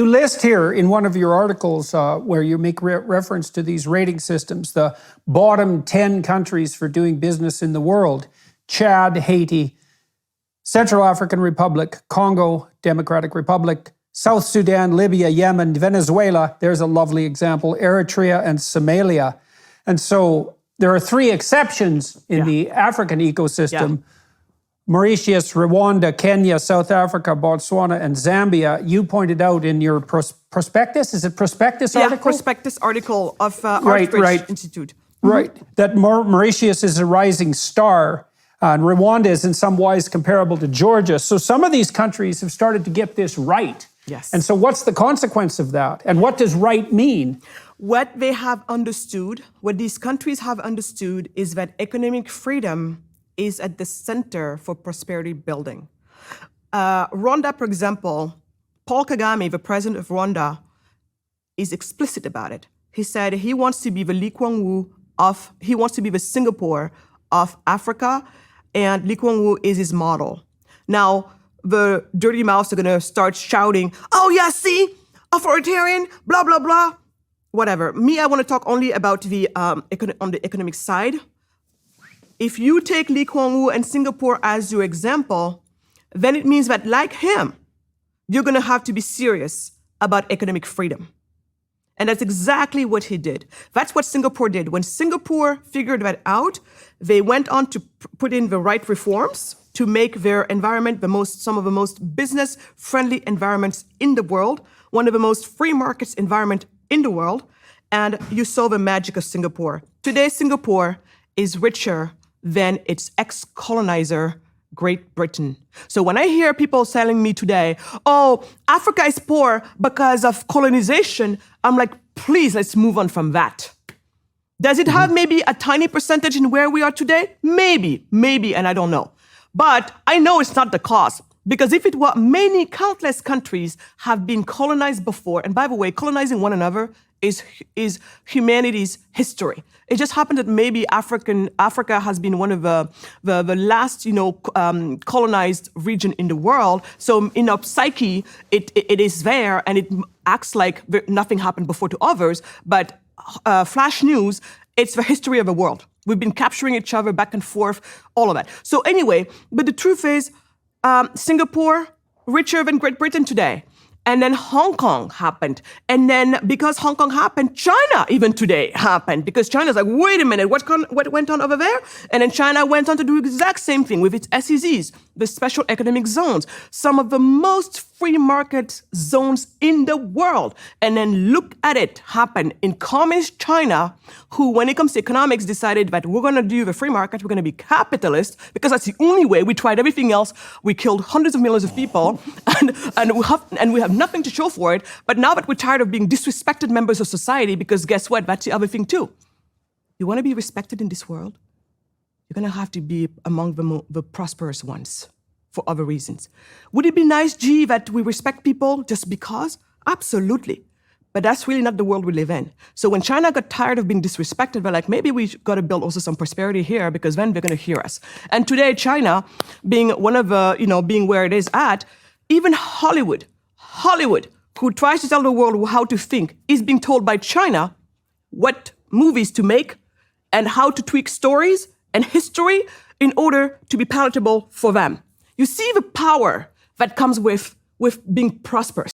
You list here in one of your articles where you make reference to these rating systems, the bottom 10 countries for doing business in the world: Chad, Haiti, Central African Republic, Congo Democratic Republic, South Sudan, Libya, Yemen, Venezuela, there's a lovely example, Eritrea and Somalia. And so there are three exceptions in the African ecosystem: Mauritius, Rwanda, Kenya, South Africa, Botswana, and Zambia. You pointed out in your prospectus, is it prospectus article? Yeah, prospectus article of Artbridge Institute. Right, that Mauritius is a rising star, and Rwanda is in some ways comparable to Georgia. So some of these countries have started to get this right. Yes. And so what's the consequence of that? And what does right mean? What they have understood, what these countries have understood, is that economic freedom is at the center for prosperity building. Rwanda, for example, Paul Kagame, the president of Rwanda, is explicit about it. He said he wants to be the Lee Kuan Yew he wants to be the Singapore of Africa, and Lee Kuan Yew is his model. Now, the dirty mouths are gonna start shouting, "Oh yeah, see, authoritarian, blah, blah, blah." Whatever. Me, I wanna talk only about on the economic side. If you take Lee Kuan Yew and Singapore as your example, then it means that, like him, you're gonna have to be serious about economic freedom. And that's exactly what he did. That's what Singapore did. When Singapore figured that out, they went on to put in the right reforms to make their environment some of the most business-friendly environments in the world, one of the most free markets environment in the world, and you saw the magic of Singapore. Today, Singapore is richer than its ex-colonizer, Great Britain. So when I hear people telling me today, "Oh, Africa is poor because of colonization," I'm like, please, let's move on from that. Does it have maybe a tiny percentage in where we are today? Maybe, and I don't know. But I know it's not the cause. Because if it were, many countless countries have been colonized before. And by the way, colonizing one another is humanity's history. It just happened that maybe Africa has been one of the last, colonized region in the world. So in our psyche, it is there, and it acts like nothing happened before to others. But flash news, it's the history of the world. We've been capturing each other back and forth, all of that. So anyway, but the truth is, Singapore, richer than Great Britain today. And then Hong Kong happened. And then because Hong Kong happened, China even today happened. Because China's like, wait a minute, what went on over there? And then China went on to do the exact same thing with its SEZs, the special economic zones, some of the most free market zones in the world. And then look at it happen in communist China, who, when it comes to economics, decided that we're going to do the free market, we're going to be capitalist, because that's the only way. We tried everything else. We killed hundreds of millions of people, and we have nothing to show for it. But now that we're tired of being disrespected members of society, because guess what? That's the other thing too. You want to be respected in this world? You're going to have to be among the prosperous ones for other reasons. Would it be nice, G, that we respect people just because? Absolutely. But that's really not the world we live in. So when China got tired of being disrespected, they're like, maybe we got to build also some prosperity here, because then they're going to hear us. And today, China, being one of the, being where it is at, even Hollywood, who tries to tell the world how to think, is being told by China what movies to make and how to tweak stories and history in order to be palatable for them. You see the power that comes with being prosperous.